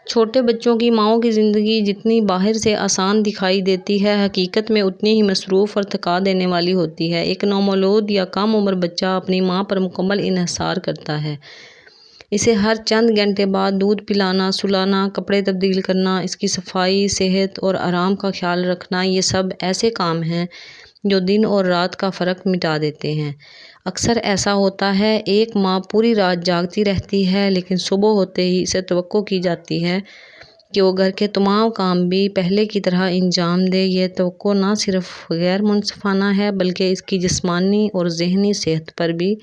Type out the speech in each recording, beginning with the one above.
چھوٹے بچوں کی ماؤں کی زندگی جتنی باہر سے آسان دکھائی دیتی ہے، حقیقت میں اتنی ہی مصروف اور تھکا دینے والی ہوتی ہے۔ ایک نومولود یا کم عمر بچہ اپنی ماں پر مکمل انحصار کرتا ہے۔ اسے ہر چند گھنٹے بعد دودھ پلانا، سلانا، کپڑے تبدیل کرنا، اس کی صفائی، صحت اور آرام کا خیال رکھنا، یہ سب ایسے کام ہیں جو دن اور رات کا فرق مٹا دیتے ہیں۔ اکثر ایسا ہوتا ہے، ایک ماں پوری رات جاگتی رہتی ہے، لیکن صبح ہوتے ہی اسے توقع کی جاتی ہے کہ وہ گھر کے تمام کام بھی پہلے کی طرح انجام دے۔ یہ توقع نہ صرف غیر منصفانہ ہے بلکہ اس کی جسمانی اور ذہنی صحت پر بھی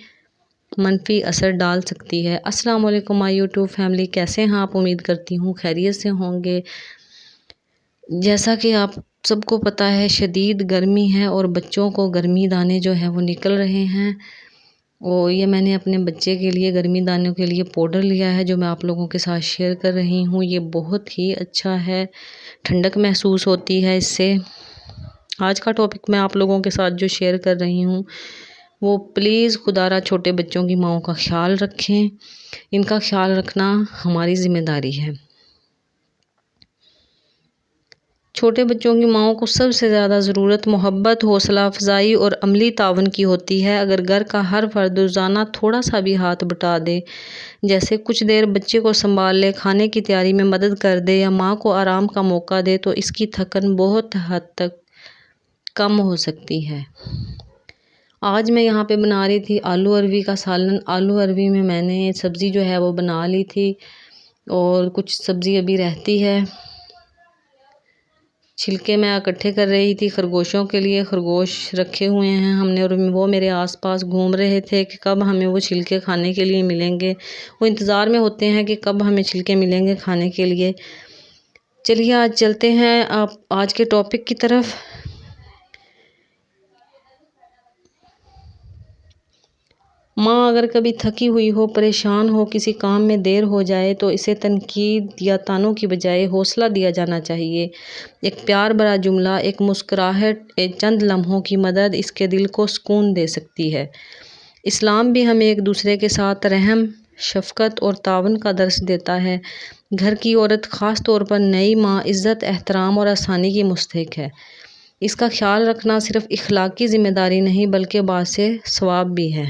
منفی اثر ڈال سکتی ہے۔ السلام علیکم مائی یوٹیوب فیملی، کیسے ہیں آپ؟ امید کرتی ہوں خیریت سے ہوں گے۔ جیسا کہ آپ سب کو پتہ ہے، شدید گرمی ہے اور بچوں کو گرمی دانے جو ہے وہ نکل رہے ہیں۔ اور یہ میں نے اپنے بچے کے لیے گرمی دانوں کے لیے پاؤڈر لیا ہے جو میں آپ لوگوں کے ساتھ شیئر کر رہی ہوں۔ یہ بہت ہی اچھا ہے، ٹھنڈک محسوس ہوتی ہے اس سے۔ آج کا ٹاپک میں آپ لوگوں کے ساتھ جو شیئر کر رہی ہوں وہ پلیز خدا را چھوٹے بچوں کی ماؤں کا خیال رکھیں۔ ان کا خیال رکھنا ہماری ذمہ داری ہے۔ چھوٹے بچوں کی ماؤں کو سب سے زیادہ ضرورت محبت، حوصلہ افزائی اور عملی تعاون کی ہوتی ہے۔ اگر گھر کا ہر فرد روزانہ تھوڑا سا بھی ہاتھ بٹا دے، جیسے کچھ دیر بچے کو سنبھال لے، کھانے کی تیاری میں مدد کر دے یا ماں کو آرام کا موقع دے، تو اس کی تھکن بہت حد تک کم ہو سکتی ہے۔ آج میں یہاں پہ بنا رہی تھی آلو اروی کا سالن۔ آلو اروی میں میں نے سبزی جو ہے وہ بنا لی تھی اور کچھ سبزی ابھی رہتی ہے۔ چھلکے میں اکٹھے کر رہی تھی خرگوشوں کے لیے۔ خرگوش رکھے ہوئے ہیں ہم نے اور وہ میرے آس پاس گھوم رہے تھے کہ کب ہمیں وہ چھلکے کھانے کے لیے ملیں گے۔ وہ انتظار میں ہوتے ہیں کہ کب ہمیں چھلکے ملیں گے کھانے کے لیے۔ چلیے آج چلتے ہیں آج کے ٹاپک کی طرف۔ ماں اگر کبھی تھکی ہوئی ہو، پریشان ہو، کسی کام میں دیر ہو جائے تو اسے تنقید یا طعنوں کی بجائے حوصلہ دیا جانا چاہیے۔ ایک پیار بھرا جملہ، ایک مسکراہٹ، چند لمحوں کی مدد اس کے دل کو سکون دے سکتی ہے۔ اسلام بھی ہمیں ایک دوسرے کے ساتھ رحم، شفقت اور تعاون کا درس دیتا ہے۔ گھر کی عورت، خاص طور پر نئی ماں، عزت، احترام اور آسانی کی مستحق ہے۔ اس کا خیال رکھنا صرف اخلاقی ذمہ داری نہیں بلکہ باعث ثواب بھی ہے۔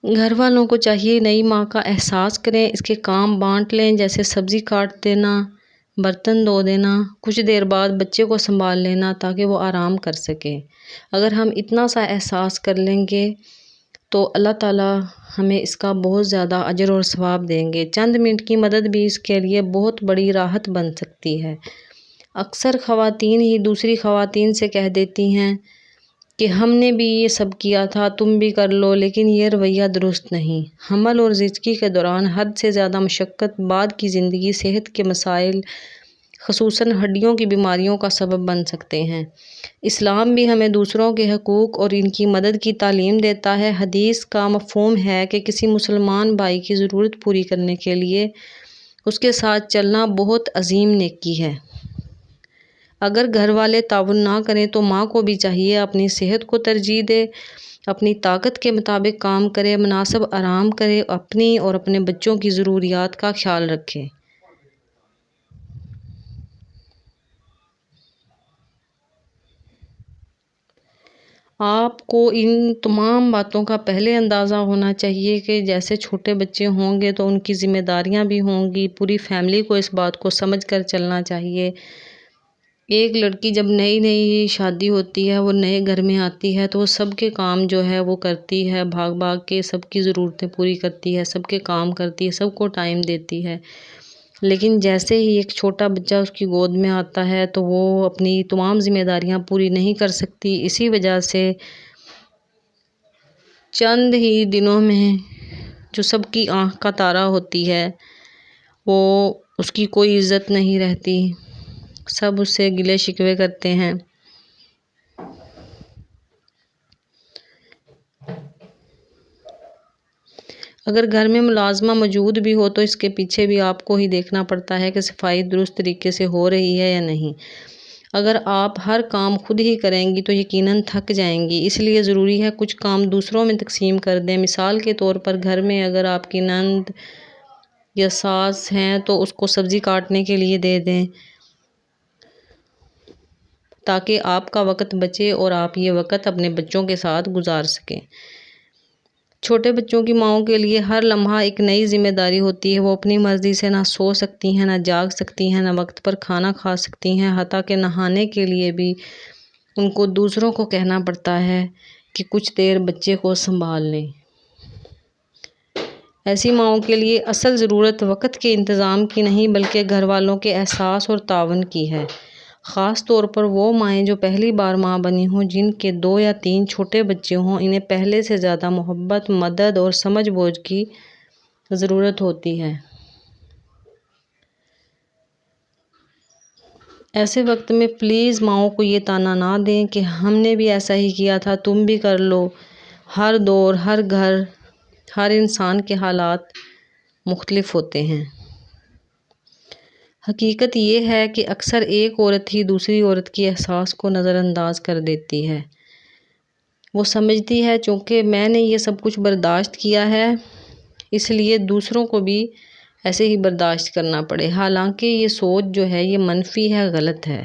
گھر والوں کو چاہیے نئی ماں کا احساس کریں، اس کے کام بانٹ لیں، جیسے سبزی کاٹ دینا، برتن دھو دینا، کچھ دیر بعد بچے کو سنبھال لینا تاکہ وہ آرام کر سکے۔ اگر ہم اتنا سا احساس کر لیں گے تو اللہ تعالیٰ ہمیں اس کا بہت زیادہ اجر اور ثواب دیں گے۔ چند منٹ کی مدد بھی اس کے لیے بہت بڑی راحت بن سکتی ہے۔ اکثر خواتین ہی دوسری خواتین سے کہہ دیتی ہیں کہ ہم نے بھی یہ سب کیا تھا، تم بھی کر لو، لیکن یہ رویہ درست نہیں۔ حمل اور زچگی کے دوران حد سے زیادہ مشقت بعد کی زندگی صحت کے مسائل، خصوصاً ہڈیوں کی بیماریوں کا سبب بن سکتے ہیں۔ اسلام بھی ہمیں دوسروں کے حقوق اور ان کی مدد کی تعلیم دیتا ہے۔ حدیث کا مفہوم ہے کہ کسی مسلمان بھائی کی ضرورت پوری کرنے کے لیے اس کے ساتھ چلنا بہت عظیم نیکی ہے۔ اگر گھر والے تعاون نہ کریں تو ماں کو بھی چاہیے اپنی صحت کو ترجیح دے، اپنی طاقت کے مطابق کام کرے، مناسب آرام کرے، اپنی اور اپنے بچوں کی ضروریات کا خیال رکھے۔ آپ کو ان تمام باتوں کا پہلے اندازہ ہونا چاہیے کہ جیسے چھوٹے بچے ہوں گے تو ان کی ذمہ داریاں بھی ہوں گی۔ پوری فیملی کو اس بات کو سمجھ کر چلنا چاہیے۔ ایک لڑکی جب نئی نئی شادی ہوتی ہے، وہ نئے گھر میں آتی ہے تو وہ سب کے کام جو ہے وہ کرتی ہے، بھاگ بھاگ کے سب کی ضرورتیں پوری کرتی ہے، سب کے کام کرتی ہے، سب کو ٹائم دیتی ہے۔ لیکن جیسے ہی ایک چھوٹا بچہ اس کی گود میں آتا ہے تو وہ اپنی تمام ذمہ داریاں پوری نہیں کر سکتی۔ اسی وجہ سے چند ہی دنوں میں جو سب کی آنکھ کا تارا ہوتی ہے وہ اس کی کوئی عزت نہیں رہتی، سب اس سے گلے شکوے کرتے ہیں۔ اگر گھر میں ملازمہ موجود بھی ہو تو اس کے پیچھے بھی آپ کو ہی دیکھنا پڑتا ہے کہ صفائی درست طریقے سے ہو رہی ہے یا نہیں۔ اگر آپ ہر کام خود ہی کریں گی تو یقیناً تھک جائیں گی، اس لیے ضروری ہے کچھ کام دوسروں میں تقسیم کر دیں۔ مثال کے طور پر گھر میں اگر آپ کی نند یا ساس ہیں تو اس کو سبزی کاٹنے کے لیے دے دیں تاکہ آپ کا وقت بچے اور آپ یہ وقت اپنے بچوں کے ساتھ گزار سکیں۔ چھوٹے بچوں کی ماؤں کے لیے ہر لمحہ ایک نئی ذمہ داری ہوتی ہے۔ وہ اپنی مرضی سے نہ سو سکتی ہیں، نہ جاگ سکتی ہیں، نہ وقت پر کھانا کھا سکتی ہیں، حتیٰ کہ نہانے کے لیے بھی ان کو دوسروں کو کہنا پڑتا ہے کہ کچھ دیر بچے کو سنبھال لیں۔ ایسی ماؤں کے لیے اصل ضرورت وقت کے انتظام کی نہیں بلکہ گھر والوں کے احساس اور تعاون کی ہے۔ خاص طور پر وہ مائیں جو پہلی بار ماں بنی ہوں، جن کے 2 یا 3 چھوٹے بچے ہوں، انہیں پہلے سے زیادہ محبت، مدد اور سمجھ بوجھ کی ضرورت ہوتی ہے۔ ایسے وقت میں پلیز ماؤں کو یہ طعنہ نہ دیں کہ ہم نے بھی ایسا ہی کیا تھا، تم بھی کر لو۔ ہر دور، ہر گھر، ہر انسان کے حالات مختلف ہوتے ہیں۔ حقیقت یہ ہے کہ اکثر ایک عورت ہی دوسری عورت کے احساس کو نظر انداز کر دیتی ہے۔ وہ سمجھتی ہے چونکہ میں نے یہ سب کچھ برداشت کیا ہے اس لیے دوسروں کو بھی ایسے ہی برداشت کرنا پڑے، حالانکہ یہ سوچ جو ہے یہ منفی ہے، غلط ہے۔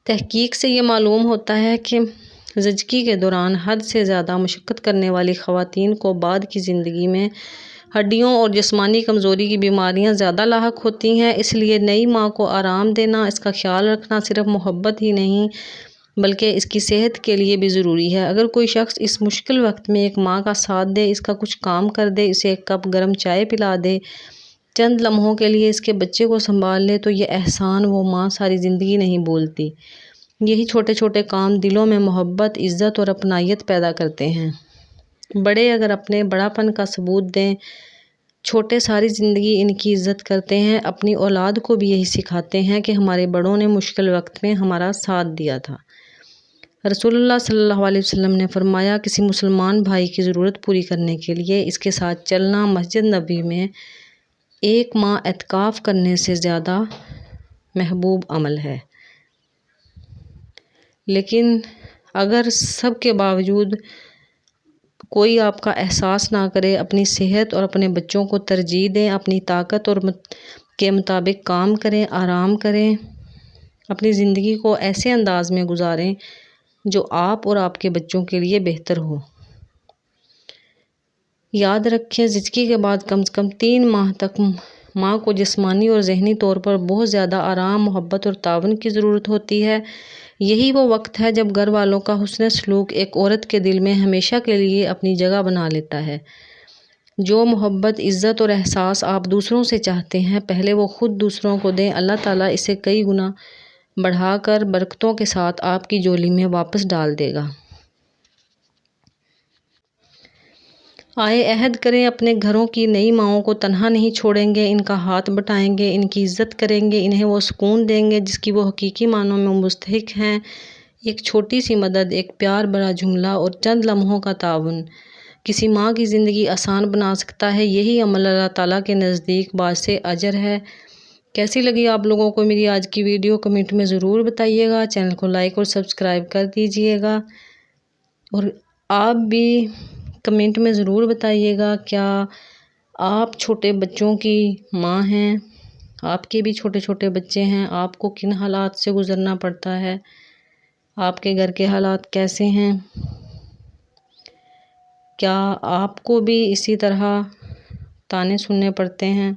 تحقیق سے یہ معلوم ہوتا ہے کہ زچگی کے دوران حد سے زیادہ مشقت کرنے والی خواتین کو بعد کی زندگی میں ہڈیوں اور جسمانی کمزوری کی بیماریاں زیادہ لاحق ہوتی ہیں۔ اس لیے نئی ماں کو آرام دینا، اس کا خیال رکھنا صرف محبت ہی نہیں بلکہ اس کی صحت کے لیے بھی ضروری ہے۔ اگر کوئی شخص اس مشکل وقت میں ایک ماں کا ساتھ دے، اس کا کچھ کام کر دے، اسے ایک کپ گرم چائے پلا دے، چند لمحوں کے لیے اس کے بچے کو سنبھال لے، تو یہ احسان وہ ماں ساری زندگی نہیں بھولتی۔ یہی چھوٹے چھوٹے کام دلوں میں محبت، عزت اور اپنائیت پیدا کرتے ہیں۔ بڑے اگر اپنے بڑاپن کا ثبوت دیں، چھوٹے ساری زندگی ان کی عزت کرتے ہیں، اپنی اولاد کو بھی یہی سکھاتے ہیں کہ ہمارے بڑوں نے مشکل وقت میں ہمارا ساتھ دیا تھا۔ رسول اللہ صلی اللہ علیہ وسلم نے فرمایا، کسی مسلمان بھائی کی ضرورت پوری کرنے کے لیے اس کے ساتھ چلنا مسجد نبوی میں ایک ماہ اعتکاف کرنے سے زیادہ محبوب عمل ہے۔ لیکن اگر سب کے باوجود کوئی آپ کا احساس نہ کرے، اپنی صحت اور اپنے بچوں کو ترجیح دیں، اپنی طاقت کے مطابق کام کریں، آرام کریں، اپنی زندگی کو ایسے انداز میں گزاریں جو آپ اور آپ کے بچوں کے لیے بہتر ہو۔ یاد رکھیں، زچگی کے بعد کم سے کم 3 ماہ تک ماں کو جسمانی اور ذہنی طور پر بہت زیادہ آرام، محبت اور تعاون کی ضرورت ہوتی ہے۔ یہی وہ وقت ہے جب گھر والوں کا حسن سلوک ایک عورت کے دل میں ہمیشہ کے لیے اپنی جگہ بنا لیتا ہے۔ جو محبت، عزت اور احساس آپ دوسروں سے چاہتے ہیں، پہلے وہ خود دوسروں کو دیں۔ اللہ تعالیٰ اسے کئی گنا بڑھا کر برکتوں کے ساتھ آپ کی جولی میں واپس ڈال دے گا۔ آئے عہد کریں، اپنے گھروں کی نئی ماؤں کو تنہا نہیں چھوڑیں گے، ان کا ہاتھ بٹائیں گے، ان کی عزت کریں گے، انہیں وہ سکون دیں گے جس کی وہ حقیقی معنوں میں مستحق ہیں۔ ایک چھوٹی سی مدد، ایک پیار بھرا جملہ اور چند لمحوں کا تعاون کسی ماں کی زندگی آسان بنا سکتا ہے۔ یہی عمل اللہ تعالیٰ کے نزدیک باعث اجر ہے۔ کیسی لگی آپ لوگوں کو میری آج کی ویڈیو؟ کمنٹ میں ضرور بتائیے گا۔ چینل کو لائک اور سبسکرائب کر دیجیے گا، اور آپ بھی کمنٹ میں ضرور بتائیے گا کیا آپ چھوٹے بچوں کی ماں ہیں، آپ کے بھی چھوٹے چھوٹے بچے ہیں، آپ کو کن حالات سے گزرنا پڑتا ہے، آپ کے گھر کے حالات کیسے ہیں، کیا آپ کو بھی اسی طرح طعنے سننے پڑتے ہیں؟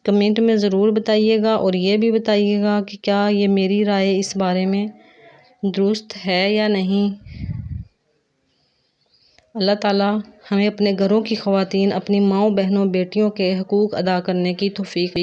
کمنٹ میں ضرور بتائیے گا، اور یہ بھی بتائیے گا کہ کیا یہ میری رائے اس بارے میں درست ہے یا نہیں۔ اللہ تعالیٰ ہمیں اپنے گھروں کی خواتین، اپنی ماؤں، بہنوں، بیٹیوں کے حقوق ادا کرنے کی توفیق